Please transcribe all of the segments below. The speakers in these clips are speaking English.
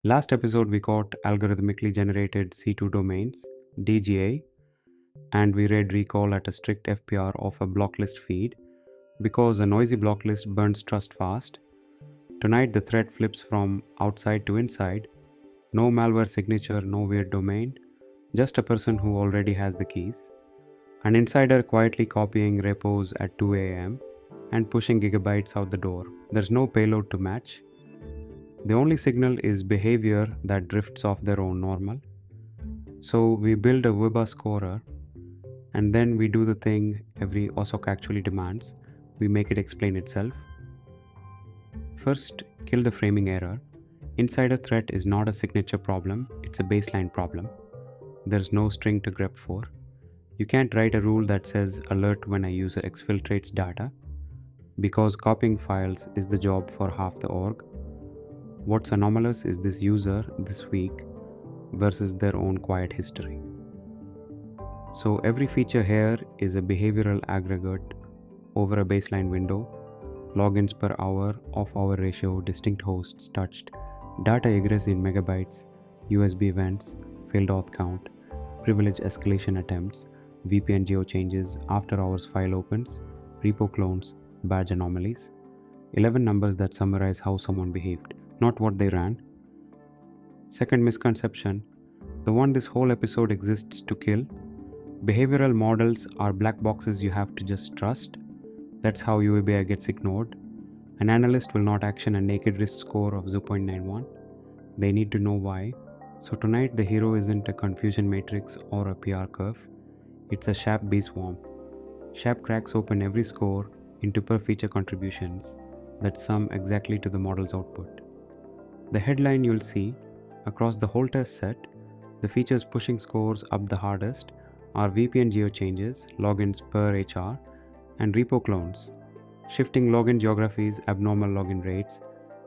Last episode, we caught algorithmically generated C2 domains, DGA, and we read recall at a strict FPR of a block list feed because a noisy block list burns trust fast. Tonight, the threat flips from outside to inside. No malware signature, no weird domain, just a person who already has the keys. An insider quietly copying repos at 2 a.m. and pushing gigabytes out the door. There's no payload to match. The only signal is behavior that drifts off their own normal. So we build a WIBA scorer and then we do the thing every OSOC actually demands. We make it explain itself. First, kill the framing error. Insider threat is not a signature problem, it's a baseline problem. There's no string to grep for. You can't write a rule that says alert when a user exfiltrates data, because copying files is the job for half the org. What's anomalous is this user this week versus their own quiet history. So every feature here is a behavioral aggregate over a baseline window, logins per hour, off-hour ratio, distinct hosts touched, data egress in megabytes, USB events, failed auth count, privilege escalation attempts, VPN geo changes, after hours file opens, repo clones, badge anomalies. 11 numbers that summarize how someone behaved, not what they ran. Second misconception, the one this whole episode exists to kill. Behavioral models are black boxes you have to just trust. That's how UABI gets ignored. An analyst will not action a naked risk score of 0.91. They need to know why. So tonight the hero isn't a confusion matrix or a PR curve. It's a SHAP bee swarm. SHAP cracks open every score into per feature contributions that sum exactly to the model's output. The headline you'll see, across the whole test set, the features pushing scores up the hardest are VPN geo changes, logins per HR, and repo clones, shifting login geographies, abnormal login rates,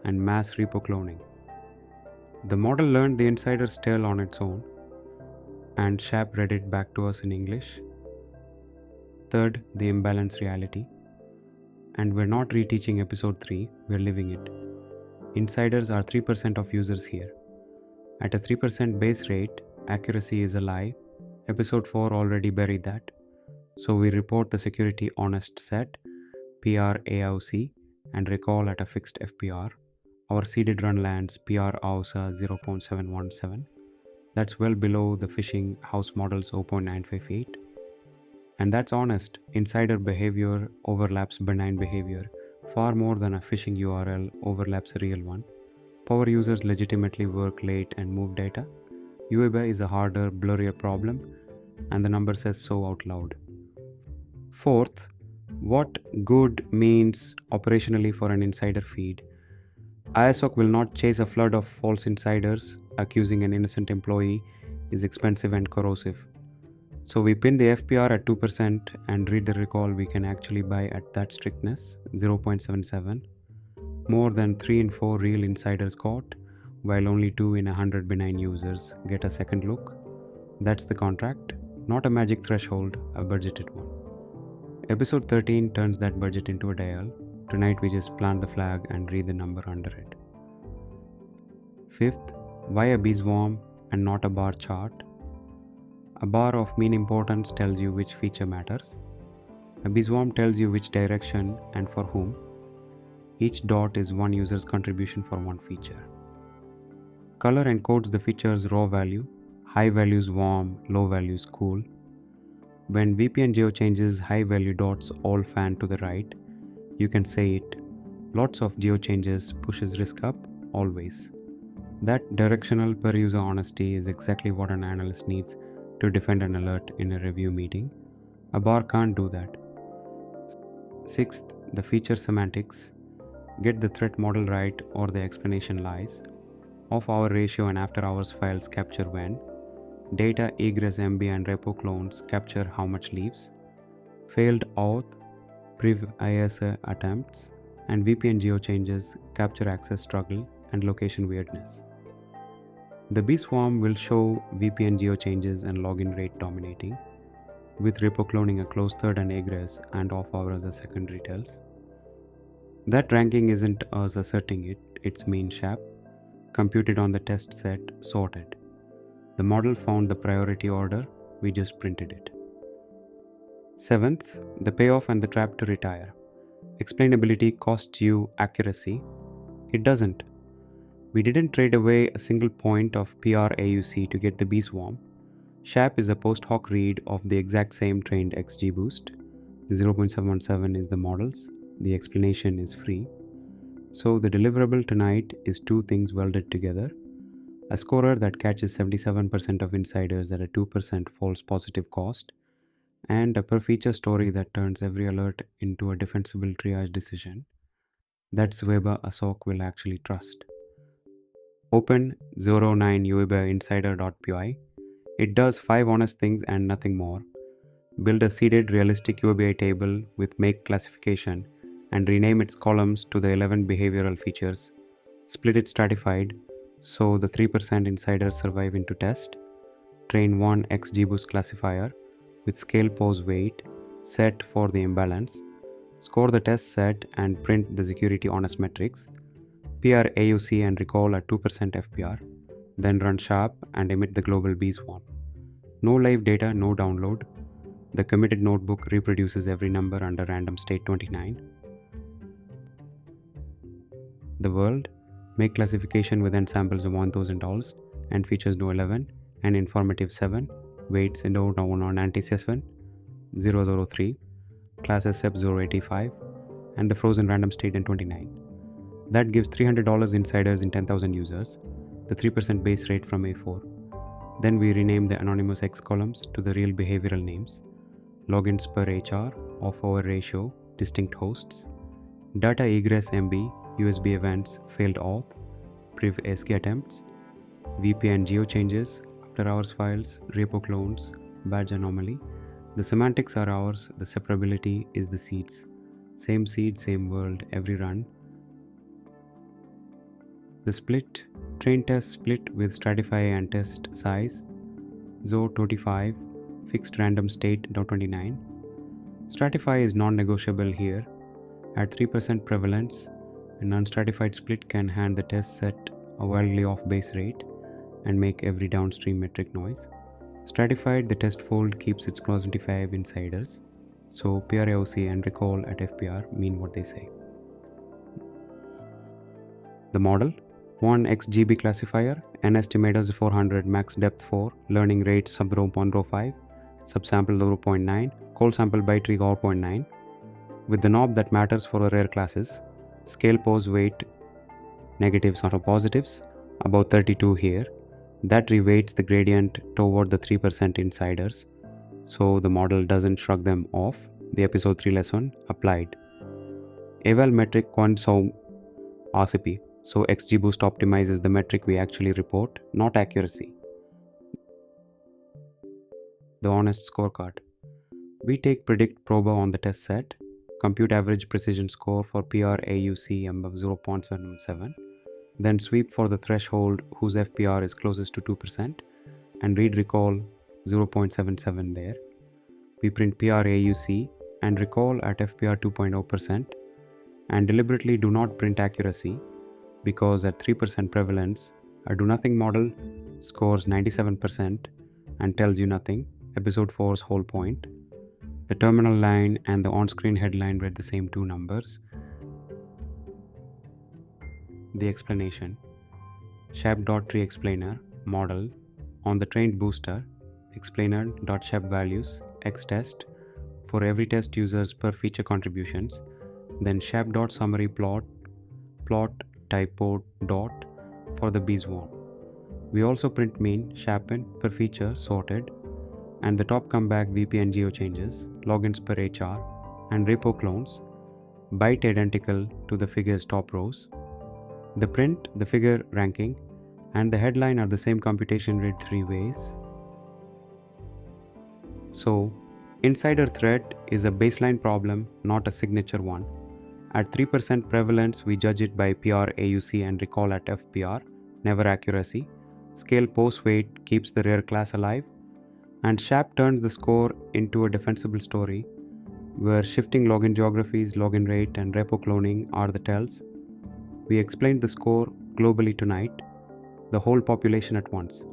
and mass repo cloning. The model learned the insider's tale on its own, and SHAP read it back to us in English. Third, the imbalance reality. And we're not reteaching episode 3, we're living it. Insiders are 3% of users here. At a 3% base rate, accuracy is a lie. Episode 4 already buried that. So we report the security honest set, PR AOC, and recall at a fixed FPR. Our seeded run lands PR AOSA 0.717. That's well below the phishing house model's 0.958. And that's honest. Insider behavior overlaps benign behavior far more than a phishing URL overlaps a real one. Power users legitimately work late and move data. UABI is a harder, blurrier problem, and the number says so out loud. Fourth, what good means operationally for an insider feed. ISOC will not chase a flood of false insiders. Accusing an innocent employee is expensive and corrosive. So we pin the FPR at 2% and read the recall we can actually buy at that strictness, 0.77. More than 3 in 4 real insiders caught, while only 2 in 100 benign users get a second look. That's the contract, not a magic threshold, a budgeted one. Episode 13 turns that budget into a dial. Tonight we just plant the flag and read the number under it. Fifth, why a bee swarm and not a bar chart? A bar of mean importance tells you which feature matters. A bee swarm tells you which direction and for whom. Each dot is one user's contribution for one feature. Color encodes the feature's raw value. High values warm, low values cool. When VPN geo changes high value dots all fan to the right, you can say it. Lots of geo changes pushes risk up, always. That directional per user honesty is exactly what an analyst needs to defend an alert in a review meeting. A bar can't do that. Sixth, the feature semantics. Get the threat model right or the explanation lies. Off-hour ratio and after-hours files capture when. Data egress MB and repo clones capture how much leaves. Failed auth, priv ISA attempts, and VPN geo changes capture access struggle and location weirdness. The bee swarm will show VPN geo changes and login rate dominating, with repo cloning a close third and egress and off-hour as a secondary tells. That ranking isn't us asserting it, it's mean SHAP. computed on the test set, sorted. The model found the priority order, we just printed it. 7th, the payoff and the trap to retire. Explainability costs you accuracy. It doesn't. We didn't trade away a single point of PRAUC to get the bee swarm. SHAP is a post hoc read of the exact same trained XGBoost. The 0.717 is the models. The explanation is free. So the deliverable tonight is two things welded together. A scorer that catches 77% of insiders at a 2% false positive cost, and a per feature story that turns every alert into a defensible triage decision. That's Weber a SOC will actually trust. Open 09uibinsider.py. It does 5 honest things and nothing more. Build a seeded realistic UBI table with make classification and rename its columns to the 11 behavioral features. Split it stratified so the 3% insiders survive into test. Train one XGBoost classifier with scale pose weight set for the imbalance. Score the test set and print the security honest metrics. PR AUC and recall at 2% FPR. Then run SHAP and emit the global bee swarm. No live data, no download. The committed notebook reproduces every number under random state 29. The world, make classification with end samples of $1,000 and features no 11 and informative 7, weights in no on anti-7, 003, classes SEP 085, and the frozen random state in 29. That gives $300 insiders in 10,000 users, the 3% base rate from A4. Then we rename the anonymous X columns to the real behavioral names. Logins per HR, off-over ratio, distinct hosts, data egress MB, USB events, failed auth, priv ASCII attempts, VPN geo changes, after hours files, repo clones, badge anomaly. The semantics are ours, the separability is the seeds. Same seed, same world, every run. The split, train test split with stratify and test size, ZO25, fixed random state .29. Stratify is non-negotiable here. At 3% prevalence, an unstratified split can hand the test set a wildly off base rate and make every downstream metric noise. Stratified, the test fold keeps its 25 insiders, so PRAOC and recall at FPR mean what they say. The model, one XGB classifier, n estimators 400, max depth 4, learning rate sub 0.05, subsample 0.9, call sample by tree 0.9, with the knob that matters for the rare classes, scale pose weight negatives or positives, about 32 here. That reweights the gradient toward the 3% insiders, so the model doesn't shrug them off. The episode 3 lesson applied. Eval metric quant RCP, so XGBoost optimizes the metric we actually report, not accuracy. The honest scorecard. We take predict proba on the test set, compute average precision score for PRAUC above 0.77, then sweep for the threshold whose FPR is closest to 2% and read recall 0.77 there. We print PRAUC and recall at FPR 2.0% and deliberately do not print accuracy because at 3% prevalence, a do-nothing model scores 97% and tells you nothing, episode 4's whole point. The terminal line and the on-screen headline read the same two numbers. The explanation. SHAP.tree explainer model on the trained booster explainer.SHAP values x test for every test users per feature contributions, then SHAP.summary plot typo dot for the bee swarm. We also print mean SHAPin per feature sorted and the top comeback VPN geo changes, logins per HR and repo clones, byte identical to the figure's top rows. The print, the figure ranking, and the headline are the same computation read 3 ways. So, insider threat is a baseline problem, not a signature one. At 3% prevalence, we judge it by PR AUC and recall at FPR, never accuracy. Scale post weight keeps the rare class alive. And SHAP turns the score into a defensible story, where shifting login geographies, login rate, and repo cloning are the tells. We explained the score globally tonight. the whole population at once.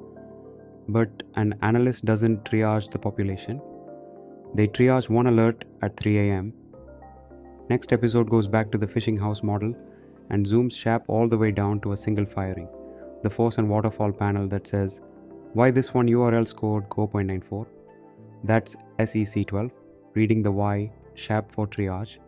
But an analyst doesn't triage the population. They triage one alert at 3 am. Next episode goes back to the phishing house model and zooms SHAP all the way down to a single firing, the force and waterfall panel that says, why this one URL scored 4.94? That's SEC12, reading the why, SHAP for triage,